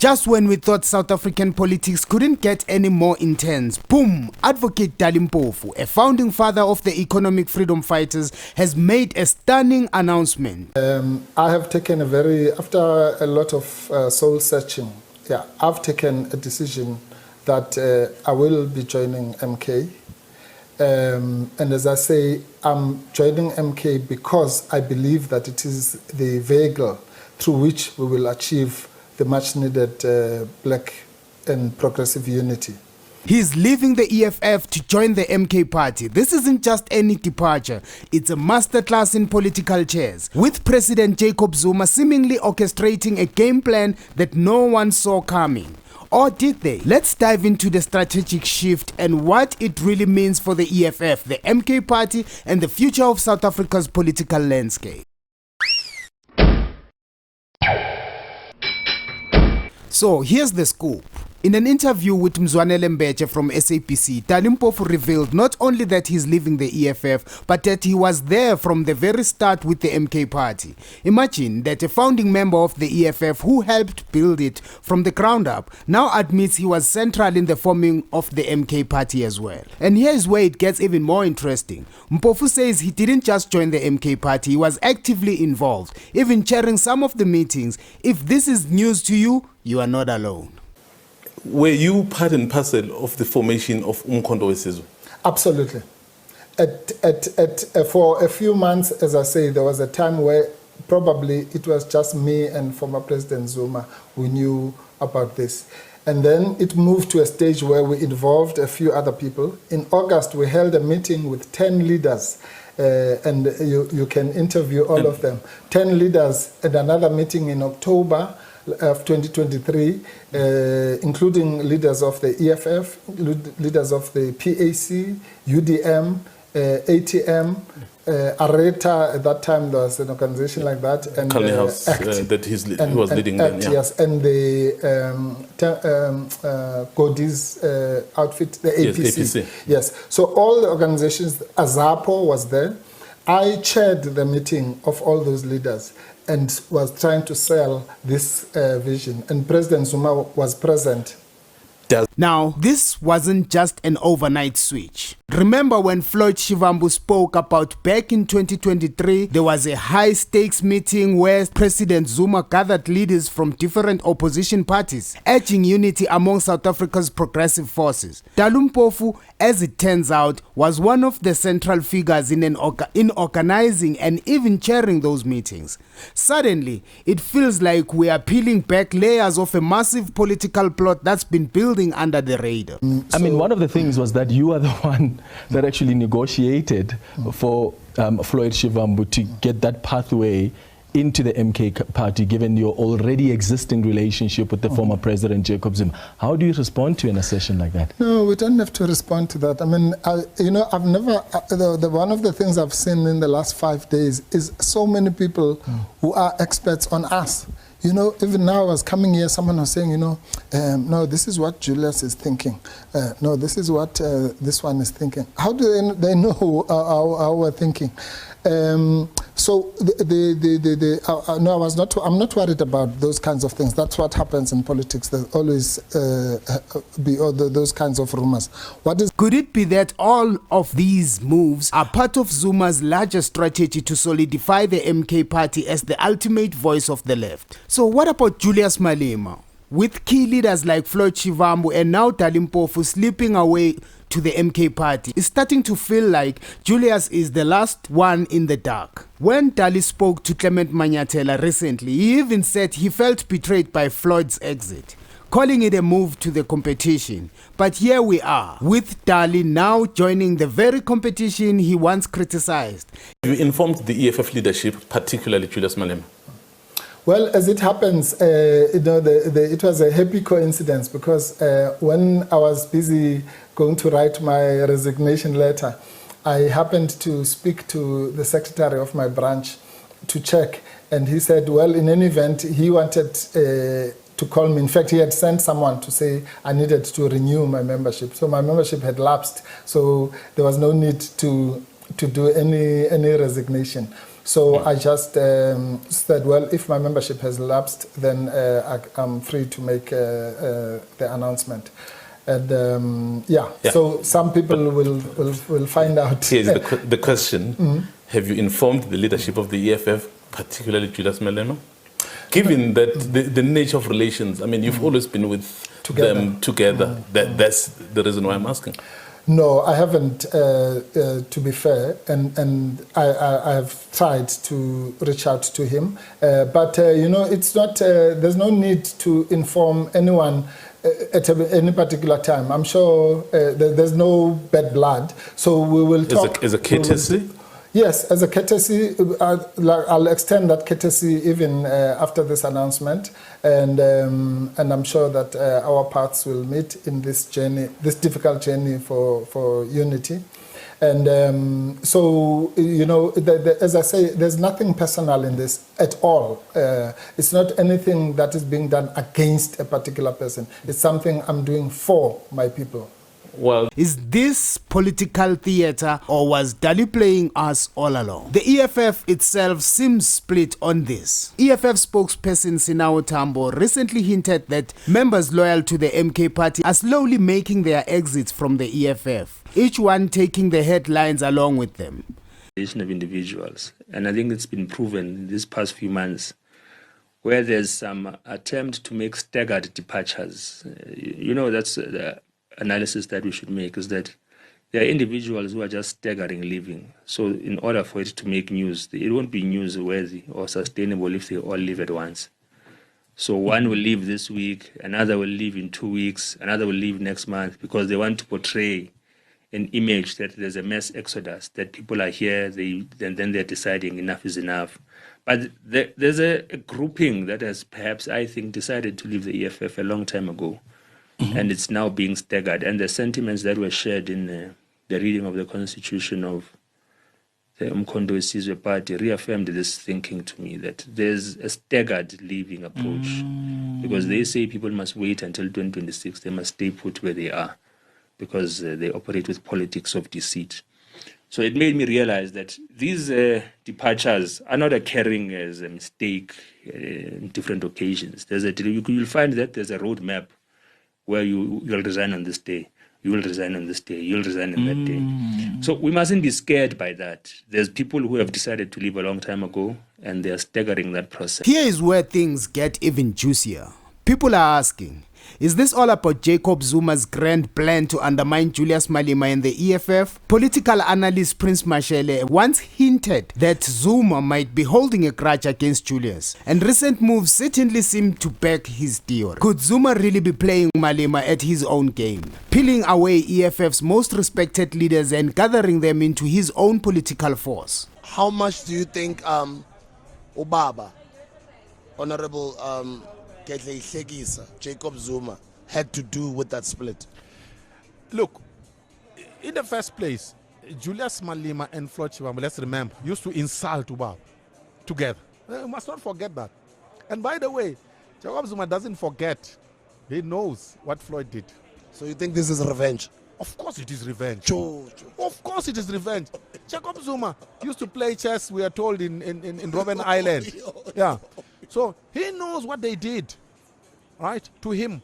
Just when we thought South African politics couldn't get any more intense, boom, Advocate Dali Mpofu, a founding father of the economic freedom fighters, has made a stunning announcement. I have taken after a lot of soul searching, I've taken a decision that I will be joining MK. And as I say, I'm joining MK because I believe that it is the vehicle through which we will achieve the much needed black and progressive unity. He's leaving the EFF to join the MK party. This isn't just any departure, it's a masterclass in political chess, with President Jacob Zuma seemingly orchestrating a game plan that no one saw coming. Or did they? Let's dive into the strategic shift and what it really means for the EFF, the MK party, and the future of South Africa's political landscape. So here's the scoop. In an interview with Mzwanele Mbeche from SABC, Dali Mpofu revealed not only that he's leaving the EFF, but that he was there from the very start with the MK party. Imagine that a founding member of the EFF who helped build it from the ground up now admits he was central in the forming of the MK party as well. And here's where it gets even more interesting. Mpofu says he didn't just join the MK party, he was actively involved, even chairing some of the meetings. If this is news to you, you are not alone. Were you part and parcel of the formation of Umkhonto weSizwe? Absolutely. For a few months, as I say, there was a time where probably it was just me and former President Zuma who knew about this. And then it moved to a stage where we involved a few other people. In August, we held a meeting with 10 leaders, and you can interview all of them. 10 leaders, and another meeting in October of 2023, including leaders of the EFF, leaders of the PAC, UDM, ATM, Areta. At that time there was an organization like that, and House, that he was leading then, yes, and the Godi's outfit, the APC. Yes, APC. Yes, so all the organizations, Azapo was there. I chaired the meeting of all those leaders and was trying to sell this vision, and President Zuma was present. Now, this wasn't just an overnight switch. Remember when Floyd Shivambu spoke about back in 2023, there was a high-stakes meeting where President Zuma gathered leaders from different opposition parties, urging unity among South Africa's progressive forces. Dali Mpofu, as it turns out, was one of the central figures in organizing and even chairing those meetings. Suddenly, it feels like we are peeling back layers of a massive political plot that's been building under the radar. I mean, one of the things was that you are the one that actually negotiated for Floyd Shivambu to get that pathway into the MK party, given your already existing relationship with the former President Jacob Zuma. How do you respond to an assertion like that? No, we don't have to respond to that. I mean, I've never, one of the things I've seen in the last 5 days is so many people who are experts on us. You know, even now I was coming here, someone was saying, no, this is what Julius is thinking. No, this is what this one is thinking. How do they know how we're thinking? So no, I'm not worried about those kinds of things. That's what happens in politics. There's always be those kinds of rumors. Could it be that all of these moves are part of Zuma's larger strategy to solidify the MK party as the ultimate voice of the left? So what about Julius Malema? With key leaders like Floyd Shivambu and now Dali Mpofu slipping away to the MK party, it's starting to feel like Julius is the last one in the dark. When Dali spoke to Clement Manyathela recently, he even said he felt betrayed by Floyd's exit, calling it a move to the competition. But here we are, with Dali now joining the very competition he once criticized. You informed the EFF leadership, particularly Julius Malema. Well, as it happens, it was a happy coincidence because when I was busy going to write my resignation letter, I happened to speak to the secretary of my branch to check, and he said, well, in any event, he wanted to call me. In fact, he had sent someone to say I needed to renew my membership. So my membership had lapsed, so there was no need to do any resignation. So I just said, well, if my membership has lapsed, then I'm free to make the announcement. And so some people will find out. Here's the question. Have you informed the leadership of the EFF, particularly Julius Malema? Given that the nature of relations, I mean, you've always been with them together. That's the reason why I'm asking. No, I haven't, to be fair, and I have tried to reach out to him. But, it's not, there's no need to inform anyone at any particular time. I'm sure there's no bad blood, so we will talk. As a courtesy? Yes, as a courtesy, I'll extend that courtesy even after this announcement, and I'm sure that our paths will meet in this journey, this difficult journey for unity. And so, as I say, there's nothing personal in this at all. It's not anything that is being done against a particular person. It's something I'm doing for my people. Well, is this political theater, or was Dali playing us all along? The EFF itself seems split on this. EFF spokesperson Sinao Tambo recently hinted that members loyal to the MK party are slowly making their exits from the EFF, each one taking the headlines along with them. Of individuals, and I think it's been proven in these past few months, where there's some attempt to make staggered departures. That's the analysis that we should make, is that there are individuals who are just staggering leaving. So in order for it to make news, it won't be newsworthy or sustainable if they all leave at once. So one will leave this week, another will leave in 2 weeks, another will leave next month, because they want to portray an image that there's a mass exodus, that people are here, then they're deciding enough is enough. But there's a grouping that has perhaps, I think, decided to leave the EFF a long time ago. And it's now being staggered. And the sentiments that were shared in the reading of the constitution of the Umkhonto weSizwe Party reaffirmed this thinking to me, that there's a staggered leaving approach. Because they say people must wait until 2026. They must stay put where they are, because they operate with politics of deceit. So it made me realize that these departures are not occurring as a mistake in different occasions. You'll find that there's a roadmap where you'll resign on this day, you will resign on this day, you'll resign on that day. So we mustn't be scared by that. There's people who have decided to leave a long time ago, and they're staggering that process. Here is where things get even juicier. People are asking, is this all about Jacob Zuma's grand plan to undermine Julius Malema and the EFF? Political analyst Prince Mashele once hinted that Zuma might be holding a grudge against Julius, and recent moves certainly seem to back his theory. Could Zuma really be playing Malema at his own game, peeling away EFF's most respected leaders and gathering them into his own political force? How much do you think Obaba, Honorable Jacob Zuma, had to do with that split? Look, in the first place, Julius Malema and Floyd Shivambu, let's remember, used to insult Ubaba together. We must not forget that. And by the way, Jacob Zuma doesn't forget. He knows what Floyd did. So you think this is revenge? Of course it is revenge. Sure. Of course it is revenge. Jacob Zuma used to play chess, we are told, in Robben Island. Yeah. So he knows what they did, right, to him.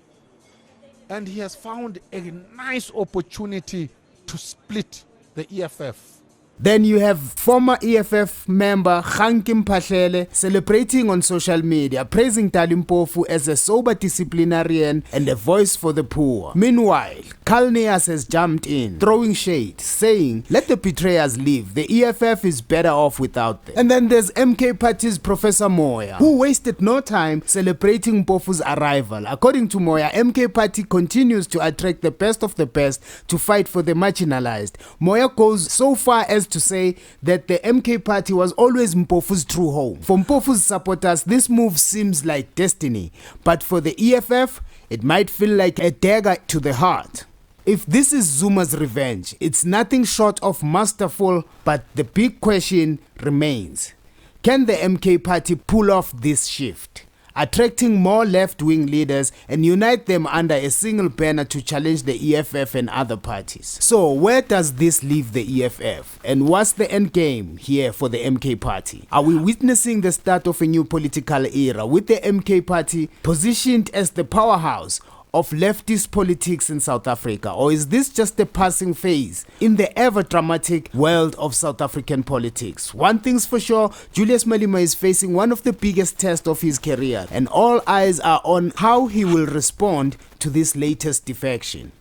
And he has found a nice opportunity to split the EFF. Then you have former EFF member Khanki Mphahlele celebrating on social media, praising Dali Mpofu as a sober disciplinarian and a voice for the poor. Meanwhile, Kalnias has jumped in, throwing shade, saying, let the betrayers leave, the EFF is better off without them. And then there's MK Party's Professor Moya, who wasted no time celebrating Mpofu's arrival. According to Moya, MK Party continues to attract the best of the best to fight for the marginalized. Moya goes so far as to say that the MK Party was always Mpofu's true home. For Mpofu's supporters, this move seems like destiny, but for the EFF, it might feel like a dagger to the heart. If this is Zuma's revenge, it's nothing short of masterful, but the big question remains. Can the MK Party pull off this shift? attracting more left-wing leaders and unite them under a single banner to challenge the EFF and other parties. So where does this leave the EFF? And what's the end game here for the MK party? Are we witnessing the start of a new political era with the MK party positioned as the powerhouse of leftist politics in South Africa, or is this just a passing phase in the ever dramatic world of South African politics? One thing's for sure, Julius Malema is facing one of the biggest tests of his career, and all eyes are on how he will respond to this latest defection.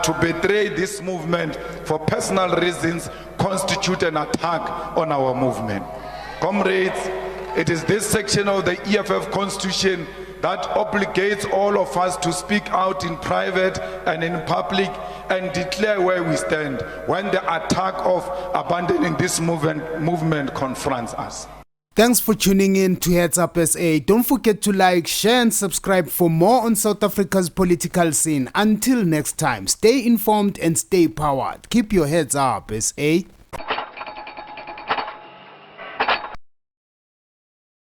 To betray this movement for personal reasons constitute an attack on our movement. Comrades, it is this section of the EFF Constitution that obligates all of us to speak out in private and in public and declare where we stand when the attack of abandoning this movement confronts us. Thanks for tuning in to Heads Up SA. Don't forget to like, share and subscribe for more on South Africa's political scene. Until next time, stay informed and stay powered. Keep your heads up, SA.